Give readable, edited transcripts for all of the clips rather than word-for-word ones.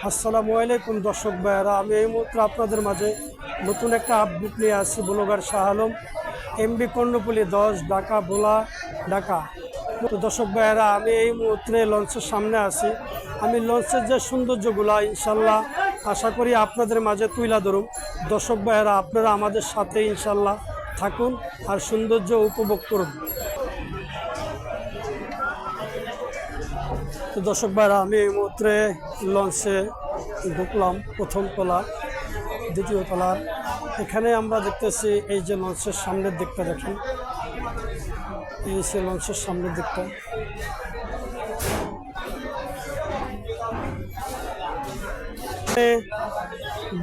আসসালামু আলাইকুম দর্শক ভাইয়েরা, আমি এই মুহূর্তে আপনাদের মাঝে নতুন একটা আপডেট নিয়ে আসছি। ব্লগার শাহ আলম, এমবি কর্ণফুলী 10, ঢাকা, ভোলা, ঢাকা। তো দর্শক ভাইয়েরা, আমি এই মুহূর্তে লঞ্চের সামনে আছি। আমি লঞ্চের যে সৌন্দর্যগুলো ইনশাল্লাহ আশা করি আপনাদের মাঝে তুলে ধরুন। দর্শক ভাইয়েরা, আপনারা আমাদের সাথে ইনশাল্লাহ থাকুন আর সৌন্দর্য উপভোগ করুন। তো দর্শক ভাইরা, আমি এই মুহূর্তে লঞ্চে ঢুকলাম। প্রথম তলা, দ্বিতীয় তলার এখানে আমরা দেখতেছি এই যে লঞ্চের সামনের দিকটা দেখেন, এই সে লঞ্চের সামনের দিকটা।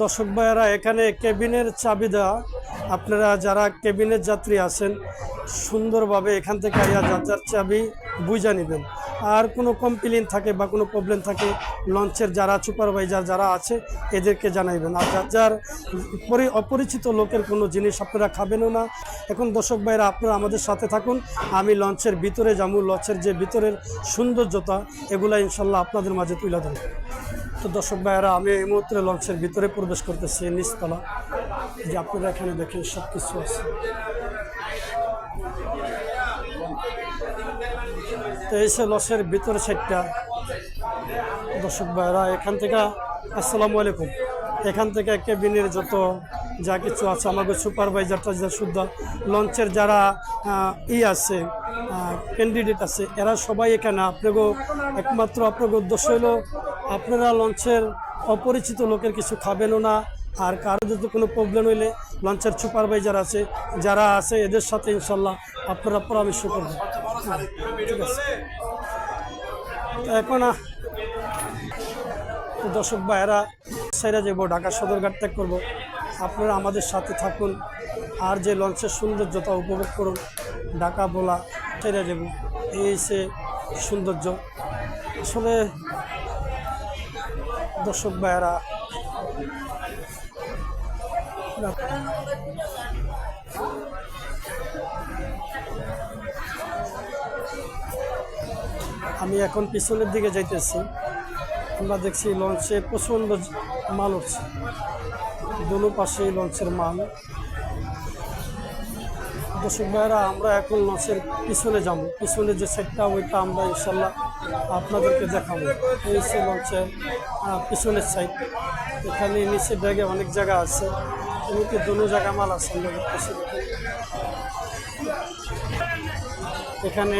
দর্শক ভাইয়েরা, এখানে কেবিনের চাবি দেওয়া। আপনারা যারা কেবিনের যাত্রী আছেন সুন্দরভাবে এখান থেকে আইয়া যার যার চাবি বুঝা নেবেন। আর কোনো কমপ্লেন থাকে বা কোনো প্রবলেম থাকে লঞ্চের যারা সুপারভাইজার যারা আছে এদেরকে জানাইবেন। আর যার যার অপরিচিত লোকের কোনো জিনিস আপনারা খাবেনও না। এখন দর্শক ভাইরা, আপনারা আমাদের সাথে থাকুন। আমি লঞ্চের ভিতরে যাবো, লঞ্চের যে ভিতরের সৌন্দর্যতা এগুলা ইনশাল্লাহ আপনাদের মাঝে তুলে ধরব। তো দর্শক ভাইয়েরা, আমি এই মুহূর্তে লঞ্চের ভিতরে প্রবেশ করতেছি, নিচতলা। যে আপনারা এখানে দেখেন সব কিছু আছে। তো এই সে লঞ্চের ভিতরে সাইডটা। দর্শক ভাইয়েরা, এখান থেকে আসসালামু আলাইকুম, এখান থেকে কেবিনের যত যা কিছু আছে আমাকে সুপারভাইজারটা যে শুদ্ধ লঞ্চের যারা আছে ক্যান্ডিডেট আছে এরা সবাই এখানে। আপনাকে একমাত্র আপনাকে উদ্দেশ্য হলো আপনারা লঞ্চের অপরিচিত লোকের কিছু খাবেনও না। আর কারো যদি কোনো প্রবলেম হইলে লঞ্চের সুপারভাইজার আছে যারা আছে এদের সাথে ইনশাল্লাহ আপনারা পরামর্শ করবেন। ঠিক আছে। এখন দর্শক ভাইয়েরা, সেরা যাবো, ঢাকা সদরঘাট ত্যাগ করবো। আপনারা আমাদের সাথে থাকুন আর যে লঞ্চের সৌন্দর্যতা উপভোগ করুন। ঢাকা, ভোলা সেরা যাবো, এই সে সৌন্দর্য। আসলে দর্শক ভাইয়েরা, আমি এখন পিছনের দিকে যাইতেছি। আমরা দেখছি লঞ্চে প্রচণ্ড মাল উঠছে, দোনো পাশেই লঞ্চের মাল। দর্শক ভাইয়েরা, আমরা এখন লঞ্চের পিছনে যাব। পিছনে যে সাইডটা ওইটা আমরা ইনশাল্লাহ আপনাদেরকে দেখাবো। এই সে লঞ্চের পিছনের সাইড। এখানে নিচে ব্যাগে অনেক জায়গা আছে, এমনকি দোনো জায়গা মাল আছে। আমরা দেখতেছি, এখানে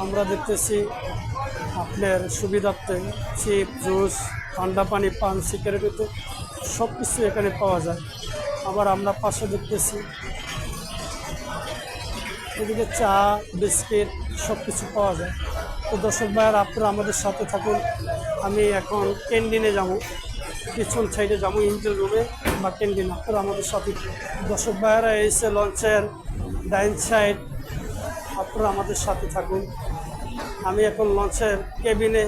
আমরা দেখতেছি আপনার সুবিধার্থে চিপ, জুস, ঠান্ডা পানি, পান, সিগারেট সব কিছু এখানে পাওয়া যায়। আবার আমরা পাশে দেখতেছি এদিকে চা, বিস্কিট সব কিছু পাওয়া যায়। তো দর্শক ভাইয়ের, আপনারা আমাদের সাথে থাকুন। আমি এখন ক্যান্টিনে যাবো, পিছন সাইডে যাবো, ইঞ্জিন রুমে বা ক্যান্টিন। আপনারা আমাদের সাথে। দর্শক ভাইয়েরা, এসে লঞ্চের ডাইন সাইড, আপনারা আমাদের সাথে থাকুন। আমি এখন লঞ্চের কেবিনে,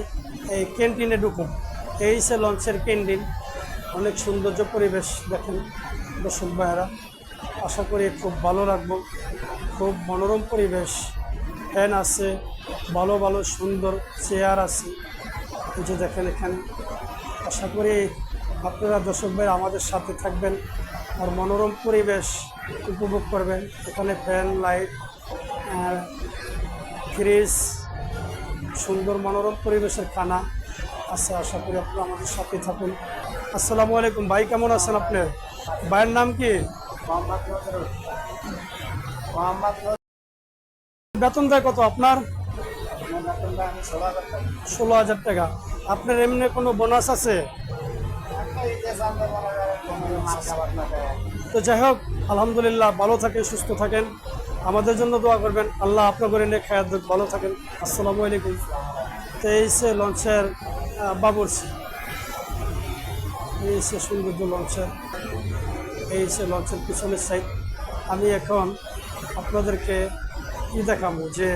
এই ক্যান্টিনে ঢুকুন। এই সে লঞ্চের ক্যান্টিন, অনেক সৌন্দর্য পরিবেশ দেখেন দর্শক ভাইয়েরা। আশা করি খুব ভালো লাগবো। খুব মনোরম পরিবেশ, ফ্যান আছে, ভালো ভালো সুন্দর চেয়ার আছে। এই যে দেখেন এখানে। আশা করি আপনারা দর্শক ভাই আমাদের সাথে থাকবেন আর মনোরম পরিবেশ উপভোগ করবেন। এখানে ফ্যান, লাইট, ফ্রিজ, সুন্দর মনোরম পরিবেশের খানা আছে। আশা করি আপনারা আমাদের সাথে থাকুন। আসসালামু আলাইকুম ভাই, কেমন আছেন আপনি? ভাইয়ের নাম কি? বেতন দেয় কত আপনার? 16,000 টাকা। আপনার এমনি কোনো বোনাস আছে? তো যাই হোক, আলহামদুলিল্লাহ, ভালো থাকেন, সুস্থ থাকেন, আমাদের জন্য দোয়া করবেন। আল্লাহ আপনাকে এনে খায়াত দেখ, ভালো থাকেন। আসসালামু আলাইকুম। তো এই সে লঞ্চের বাবুর্চি, এই সে সৌন্দর্য লঞ্চের, এই সে লঞ্চের পিছনের সাইড। আমি এখন আপনাদেরকে কি দেখাবো, যে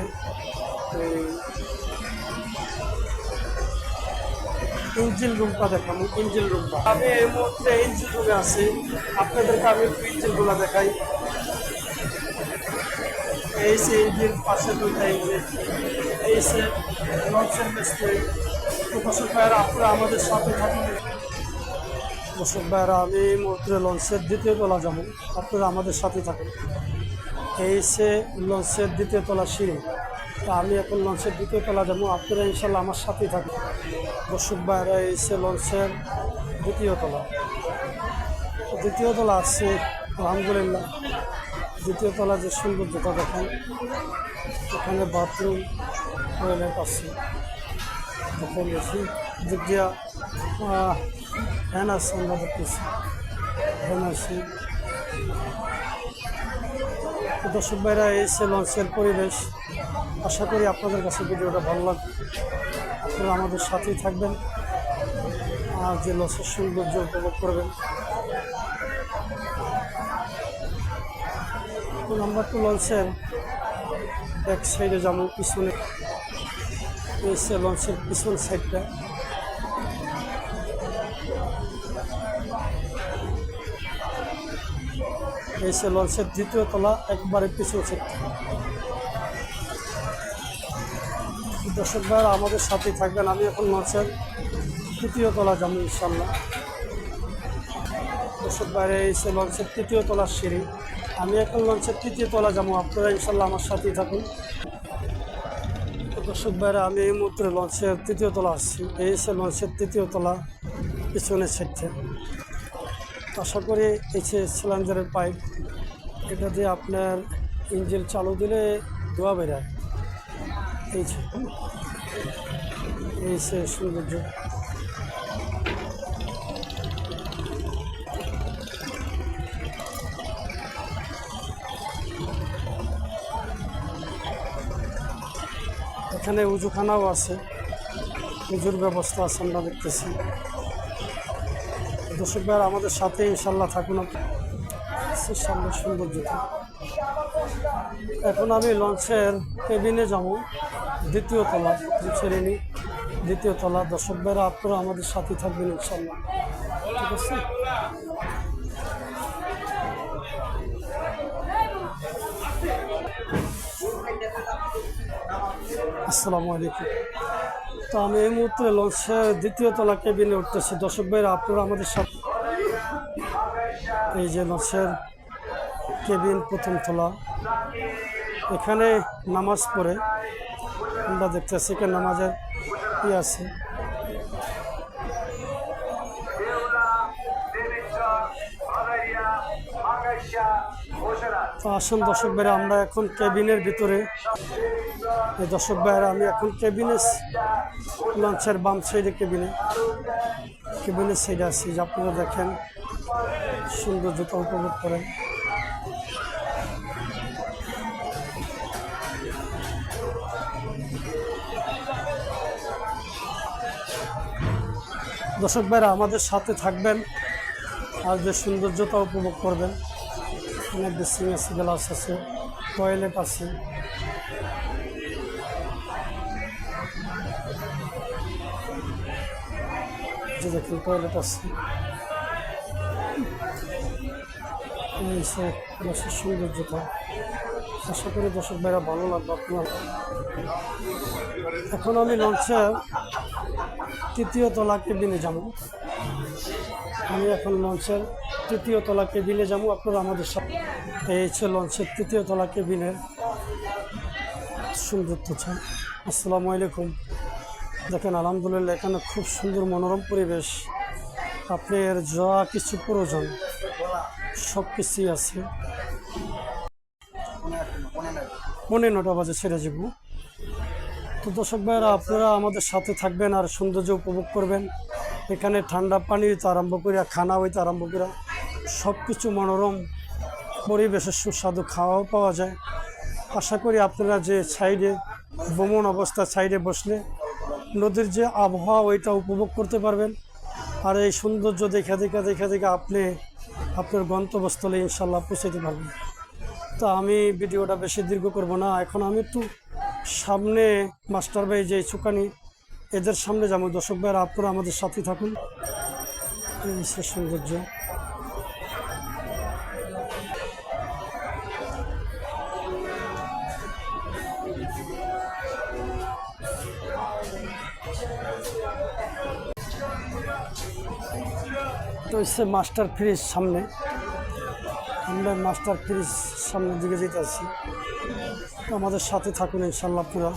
ইঞ্জিন রুমটা দেখাবো। ইঞ্জিন রুমটা, আমি এই মুহূর্তে ইঞ্জিন রুমে আছি। আপনাদেরকে আমি একটু ইঞ্জিনগুলো দেখাই। এই সে ইঞ্জিন, পাশে দুইটা ইঞ্জিন। এই সে লঞ্চের মিস্ত্রি, তো দর্শক ভাইয়েরা আপনারা আমাদের সাথে থাকুন। দর্শক ভাইয়েরা আমি এই মুহূর্তে লঞ্চের দ্বিতীয় তলা যাবো, আপনারা আমাদের সাথে থাকুন। এই সে লঞ্চের দ্বিতীয় তলা সিঁড়ি, তা আমি এখন লঞ্চের দ্বিতীয় তলা যাবো, আপনারা ইনশাল্লাহ আমার সাথেই থাকুন। দর্শক ভাইয়েরা এই সে লঞ্চের দ্বিতীয় তলা আসছে আলহামদুলিল্লাহ। দ্বিতীয় তলা যে সৌন্দর্যতা দেখেন, এখানে বাথরুম টয়লেট আছে, দেখেন বেশি দিক দিয়া ফ্যান আছে, আমরা দেখতেছি ফ্যান আছে। দর্শক ভাইরা এসে লঞ্চের পরিবেশ, আশা করি আপনাদের কাছে ভিডিওটা ভালো লাগবে, আপনারা আমাদের সাথেই থাকবেন আর যে লঞ্চের সৌন্দর্য উপভোগ করবেন। নাম্বার 2 লঞ্চের এক সাইডে যেমন পিছনে এসে লঞ্চের পিছন সাইডটা, এসে লঞ্চের দ্বিতীয় তলা একবারে পিছন সাইডটা। দর্শক ভাইরা আমাদের সাথেই থাকবেন, আমি এখন লঞ্চের তৃতীয় তলা যাবো ইনশাল্লাহ। দর্শক ভাইরা এসে লঞ্চের তৃতীয় তলার সিঁড়ি, আমি এখন লঞ্চের তৃতীয় তলা যাবো, আপনারা ইনশাল্লাহ আমার সাথেই থাকুন। দর্শক ভাইরা আমি এই মুহূর্তে লঞ্চের তৃতীয় তলা আসছি, এই সে লঞ্চের তৃতীয় তলা পিছনের সাইডে। আশা করি এই যে সিলিন্ডারের পাইপ, এটা দিয়ে আপনার ইঞ্জিন চালু দিলে ধোয়া বেরোয়। এই সে সৌন্দর্য। এখানে উজুখানাও আছে, উজুর ব্যবস্থা আছে আমরা দেখতেছি। দর্শক ভাইরা আমাদের সাথে ইনশাল্লাহ থাকুন, সামনের সৌন্দর্যতা। এখন আমি লঞ্চের কেবিনে যাবো, দ্বিতীয় তলা শ্রেণী, দ্বিতীয় তলা। দর্শক ভাইরা আপনারা আমাদের সাথে থাকবেন ইনশাল্লাহ, ঠিক আছে। আসসালামু আলাইকুম। তো আমি এই মুহূর্তে লঞ্চের দ্বিতীয় তলা কেবিনে উঠতেছি। দর্শক ভাইরা আপনারা আমাদের সাথে, এই যে লঞ্চের কেবিন প্রথম তলা, এখানে নামাজ পড়ে আমরা দেখতেছি, এখানে নামাজের আছে। তো আসুন দর্শক ভাইরা আমরা এখন কেবিনের ভিতরে, এই দর্শক ভাইরা আমি এখন কেবিনে, লঞ্চের বাম সাইডে কেবিনের সাইডে আছি, যে আপনারা দেখেন সৌন্দর্যতা উপভোগ করেন। দর্শক ভাইরা আমাদের সাথে থাকবেন আর যে সৌন্দর্যতা উপভোগ করবেন। অনেক ড্রেসিং আছে, গ্লাস আছে, টয়লেট আছে। যে দেখুন টয়লেট আছে, এই সৌন্দর্যতা। আশা করি দর্শক ভাইরা ভালো লাগবে আপনার। এখন আমি লঞ্চের তৃতীয় তলা কেবিনে যাবো, আমি এখন লঞ্চের তৃতীয় তলা কেবিনে যাবো, আপনারা আমাদের সাথে। এই হচ্ছে লঞ্চের তৃতীয় তলা কেবিনের সৌন্দর্যতা। আসসালামু আলাইকুম। দেখেন আলহামদুলিল্লাহ এখানে খুব সুন্দর মনোরম পরিবেশ, আপনার যা কিছু প্রয়োজন সব কিছুই আছে। 9:30 বাজে ছেড়ে যাব। তো দর্শক ভাইরা আপনারা আমাদের সাথে থাকবেন আর সৌন্দর্য উপভোগ করবেন। এখানে ঠান্ডা পানি হইতে আরম্ভ করে খানা হইতে আরম্ভ করে সব কিছু মনোরম পরিবেশের সুস্বাদু খাওয়াও পাওয়া যায়। আশা করি আপনারা যে সাইডে ভ্রমণ অবস্থা সাইডে বসলে নদীর যে আবহাওয়া ওইটা উপভোগ করতে পারবেন, আর এই সৌন্দর্য দেখে আপনি আপনার গন্তব্যস্থলে ইনশাল্লাহ পৌঁছাতে পারবেন। তো আমি ভিডিওটা বেশি দীর্ঘ করব না, এখন আমি একটু সামনে মাস্টার ভাই যে চুকানি এদের সামনে যাবো। দর্শক ভাইরা আপনারা আমাদের সাথে থাকুন। এই সৌন্দর্য। তো হচ্ছে মাস্টার ফ্রিজ সামনে, আমরা মাস্টার ফ্রিজ সামনের দিকে যেতে আছি। তো আমাদের সাথে থাকুন ইনশাল্লাহ পুরা।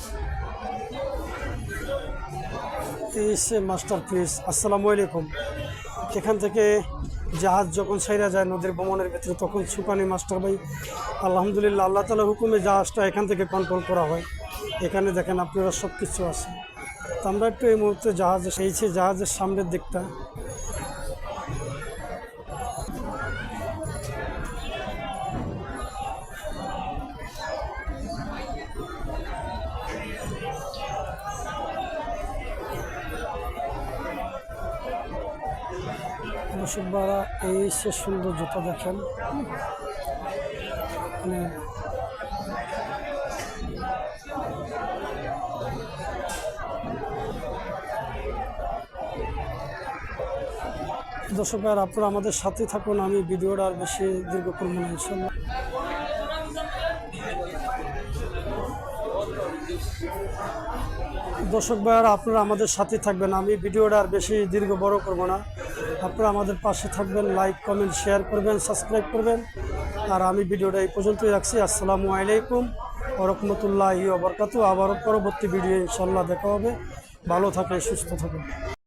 এই হচ্ছে মাস্টার ফ্রিজ। আসসালামু আলাইকুম। এখান থেকে জাহাজ যখন ছাইরা যায় নদীর ভ্রমণের ভিতরে, তখন সুকানি মাস্টার ভাই আলহামদুলিল্লাহ আল্লাহ তাআলার হুকুমে জাহাজটা এখান থেকে কন্ট্রোল করা হয়। এখানে দেখেন আপনারা সব কিছু আছে। তো আমরা একটু এই মুহূর্তে জাহাজে সেইছে, জাহাজের সামনের দিকটা। দর্শক ভাইরা, এই সে সৌন্দর্যটা দেখেন। মানে দর্শক ভাইরা, আপনারা আমাদের সাথে থাকুন। আমি ভিডিওটা আর বেশি দীর্ঘ করবো না ইনশাল্লাহ। দর্শক ভাইরা, আপনারা আমাদের সাথে থাকবেন। আমি ভিডিওটা আর বেশি দীর্ঘ বড় করব না। আপনারা আমাদের পাশে থাকবেন, লাইক কমেন্ট শেয়ার করবেন, সাবস্ক্রাইব করবেন। আর আমি ভিডিওটা এই পর্যন্তই রাখছি। আসসালামু আলাইকুম ওয়া রাহমাতুল্লাহি ওয়া বারাকাতুহু। আবারও পরবর্তী ভিডিও ইনশাল্লাহ দেখা হবে। ভালো থাকেন, সুস্থ থাকুন।